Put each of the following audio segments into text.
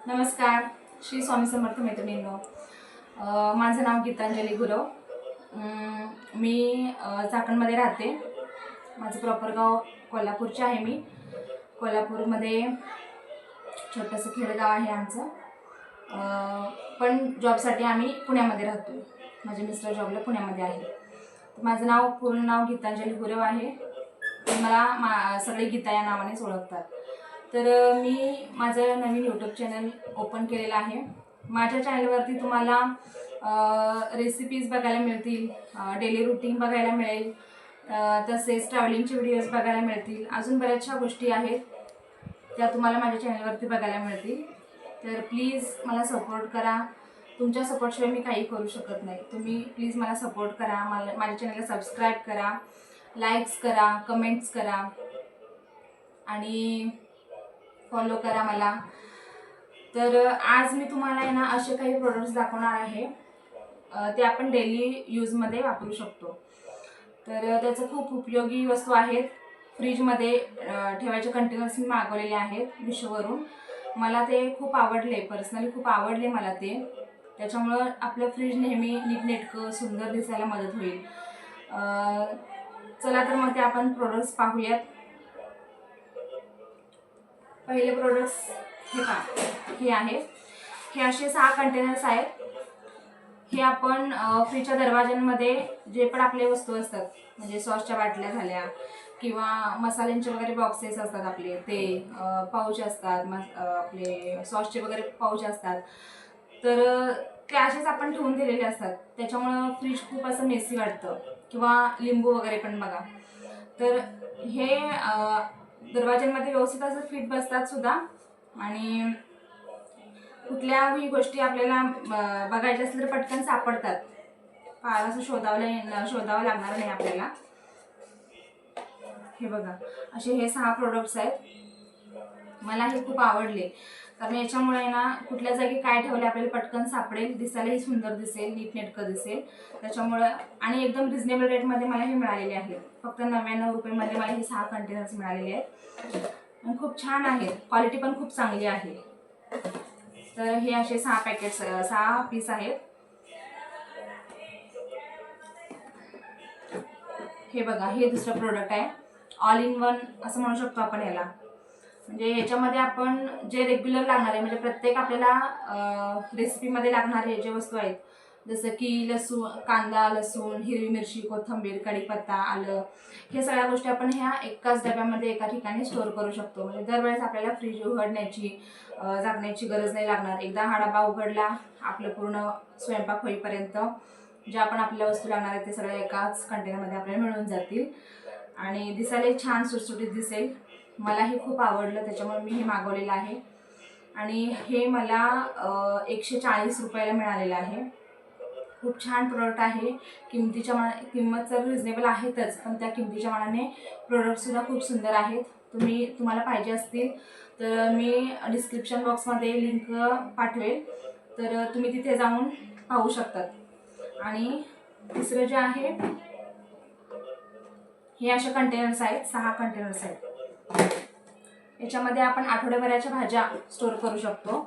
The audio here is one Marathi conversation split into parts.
नमस्कार. श्री स्वामी समर्थ मैत्रिणींनो. माझं नाव गीतांजली गुरव. मी चाकणमध्ये राहते. माझं प्रॉपर गाव कोल्हापूरचे आहे. मी कोल्हापूरमध्ये छोटंसं खेडेगाव आहे आमचं. पण जॉबसाठी आम्ही पुण्यामध्ये राहतो. माझे मिस्टर जॉबला पुण्यामध्ये आहे. माझं पूर्ण नाव गीतांजली गुरव आहे. मला सगळे गीता या नावानेच ओळखतात. तर मी माझं नवीन यूट्यूब चॅनल ओपन केलेलं आहे. माझ्या चॅनलवरती तुम्हाला रेसिपीज बघायला मिळतील, डेली रूटीन बघायला मिळेल, तसेच ट्रॅव्हलिंगचे व्हिडिओज बघायला मिळतील. अजून बऱ्याचशा गोष्टी आहेत त्या तुम्हाला माझ्या चॅनलवरती बघायला मिळतील. तर प्लीज मला सपोर्ट करा. तुमच्या सपोर्टशिवाय मी काही करू शकत नाही. तुम्ही प्लीज मला सपोर्ट करा. माझ्या चॅनलला सबस्क्राईब करा, लाईक्स करा, कमेंट्स करा आणि फॉलो करा मला. तर आज मी तुम्हाला ना असे काही प्रोडक्ट्स दाखवणार आहे, ते आपण डेली यूजमध्ये वापरू शकतो. तर त्याचं खूप उपयोगी वस्तू आहेत. फ्रीजमध्ये ठेवायचे कंटेनर्स मी मागवलेले आहेत मिशोवरून. मला ते खूप आवडले, पर्सनली खूप आवडले मला ते. त्याच्यामुळं आपलं फ्रीज नेहमी नीटनेटकं सुंदर दिसायला मदत होईल. चला तर मग ते आपण प्रोडक्ट्स पाहूयात. पहिले प्रोडक्ट्स हे आहे. हे असे 6 कंटेनर्स आहेत. हे आपण फ्रीजच्या दरवाज्यांमध्ये जे पण आपले वस्तू असतात, म्हणजे सॉसच्या बाटल्या झाल्या किंवा मसाल्यांचे वगैरे बॉक्सेस असतात आपले, ते पाऊच असतात, आपले सॉसचे वगैरे पाऊच असतात, तर ते असेच आपण ठेवून दिलेले असतात. त्याच्यामुळं फ्रीज खूप असं मेसी वाटतं. किंवा लिंबू वगैरे पण बघा. तर हे दरवाज्यांमध्ये व्यवस्थित असं फिट बसतात सुद्धा. आणि कुठल्याही गोष्टी आपल्याला बघायच्या असल्या तर पटकन सापडतात. फार असं शोधावं लागणार नाही आपल्याला. हे बघा, असे हे 6 प्रोडक्ट्स आहेत. मला हे खूप आवडले, कारण याच्यामुळे ना कुठल्या जागी काय ठेवले आपल्याला पटकन सापडेल, दिसायलाही सुंदर दिसेल, नीटनेटकं दिसेल. त्याच्यामुळं आणि एकदम रिजनेबल रेटमध्ये मला हे मिळालेले आहेत. फक्त 99 रुपयामध्ये मला हे 6 कंटेनर्स मिळालेले आहेत. आणि खूप छान आहेत, क्वालिटी पण खूप चांगली आहे. तर हे असे 6 पीस आहेत. हे बघा, हे दुसरं प्रोडक्ट आहे. ऑल इन वन असं म्हणू शकतो आपण याला. म्हणजे याच्यामध्ये आपण जे रेग्युलर लागणार आहे, म्हणजे प्रत्येक आपल्याला रेसिपीमध्ये लागणारे जे वस्तू आहेत, जसं की कांदा, लसूण, हिरवी मिरची, कोथिंबीर, कढीपत्ता, आलं, हे सगळ्या गोष्टी आपण ह्या एकाच डब्यामध्ये एका ठिकाणी स्टोअर करू शकतो. म्हणजे दरवेळेस आपल्याला फ्रीज झाकण्याची गरज नाही लागणार. एकदा हा डबा उघडला, आपलं पूर्ण स्वयंपाक होईपर्यंत ज्या पण आपल्याला वस्तू लागणार आहेत ते सगळ्या एकाच कंटेनरमध्ये आपल्याला मिळून जातील. आणि दिसायला छान सुटसुटीत दिसेल. मला हे खूप आवडलं, त्याच्यामुळे मी हे मागवलेलं आहे. आणि हे मला 140 रुपयाला मिळालेलं आहे. खूप छान प्रोडक्ट आहे. किंमत तर रिजनेबल आहेतच, पण त्या किमतीच्या मानाने प्रोडक्टसुद्धा खूप सुंदर आहेत. तुम्हाला पाहिजे असतील तर मी डिस्क्रिप्शन बॉक्समध्ये लिंक पाठवेल, तर तुम्ही तिथे जाऊन पाहू शकतात. आणि तिसरं जे आहे, हे असे कंटेनर्स आहेत, 6 कंटेनर्स आहेत. याच्यामध्ये आपण आठवड्याभराच्या भाज्या स्टोअर करू शकतो.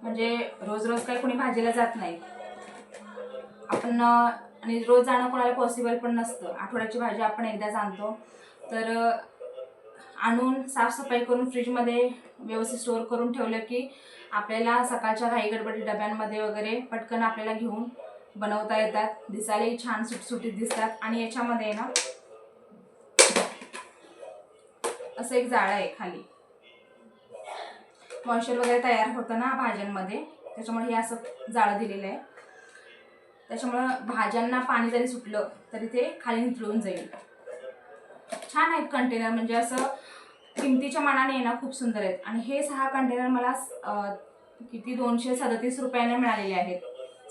म्हणजे रोज रोज काही कोणी भाजीला जात नाही आपण, आणि रोज जाणं कोणाला पॉसिबल पण नसतं. आठवड्याची भाजी आपण एकदाच आणतो. तर आणून साफसफाई करून फ्रीजमध्ये व्यवस्थित स्टोअर करून ठेवलं की आपल्याला सकाळच्या घाई गडबडी डब्यांमध्ये वगैरे पटकन आपल्याला घेऊन बनवता येतात. दिसायलाही छान सुटसुटीत दिसतात. आणि याच्यामध्ये ना असं एक जाळं आहे खाली, मॉइश्चर वगैरे तयार होतं ना भाज्यांमध्ये, त्याच्यामुळे हे असं जाळं दिलेलं आहे. त्याच्यामुळं भाज्यांना पाणी जरी सुटलं तरी ते खाली निथळून जाईल. छान आहेत कंटेनर, म्हणजे असं किमतीच्या मानाने ना खूप सुंदर आहेत. आणि हे 6 कंटेनर मला किती 237 रुपयाने मिळालेले आहेत,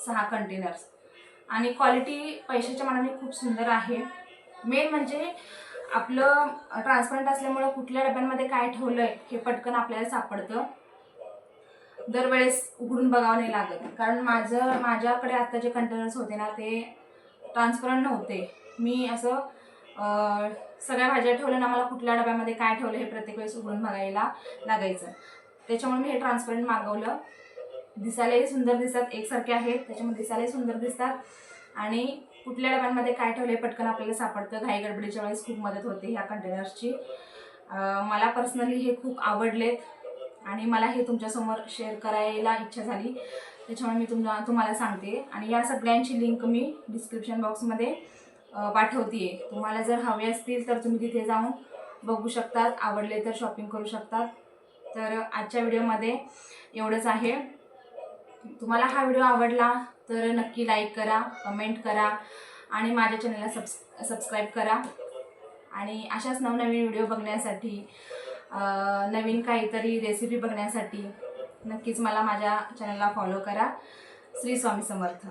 6 कंटेनर्स. आणि क्वालिटी पैशाच्या मानाने खूप सुंदर आहे. मेन म्हणजे आपलं ट्रान्सपरंट असल्यामुळं कुठल्या डब्यांमध्ये काय ठेवलं आहे हे पटकन आपल्याला सापडतं. दरवेळेस उघडून बघावं नाही लागत. कारण माझ्याकडे आता जे कंटेनर्स होते ना ते ट्रान्सपरंट नव्हते. मी असं सगळ्या भाज्या ठेवल्या ना, मला कुठल्या डब्यामध्ये काय ठेवलं हे प्रत्येक वेळेस उघडून बघायला लागायचं. त्याच्यामुळे मी हे ट्रान्सपरंट मागवलं. दिसायलाही सुंदर दिसतात, एकसारखे आहेत त्याच्यामुळे दिसायलाही सुंदर दिसतात आणि कुठल्या डब्यांमध्ये काय ठेवले पटकन आपल्याला सापडतं. घाई गडबडीच्या वेळेस खूप मदत होते ह्या कंटेनर्सची. मला पर्सनली हे खूप आवडलेत आणि मला हे तुमच्यासमोर शेअर करायला इच्छा झाली, त्याच्यामुळे मी तुम्हाला सांगते. आणि या सगळ्यांची लिंक मी डिस्क्रिप्शन बॉक्समध्ये पाठवते. तुम्हाला जर हवे असतील तर तुम्ही तिथे जाऊन बघू शकतात, आवडले तर शॉपिंग करू शकतात. तर आजच्या व्हिडिओमध्ये एवढंच आहे. तुम्हाला हा व्हिडिओ आवडला तर नक्की लाईक करा, कमेंट करा आणि माझ्या चॅनलला सबस्क्राईब करा. आणि अशाच नवनवीन व्हिडिओ बघण्यासाठी, नवीन काहीतरी रेसिपी बघण्यासाठी नक्कीच मला माझ्या चॅनलला फॉलो करा. श्री स्वामी समर्थ.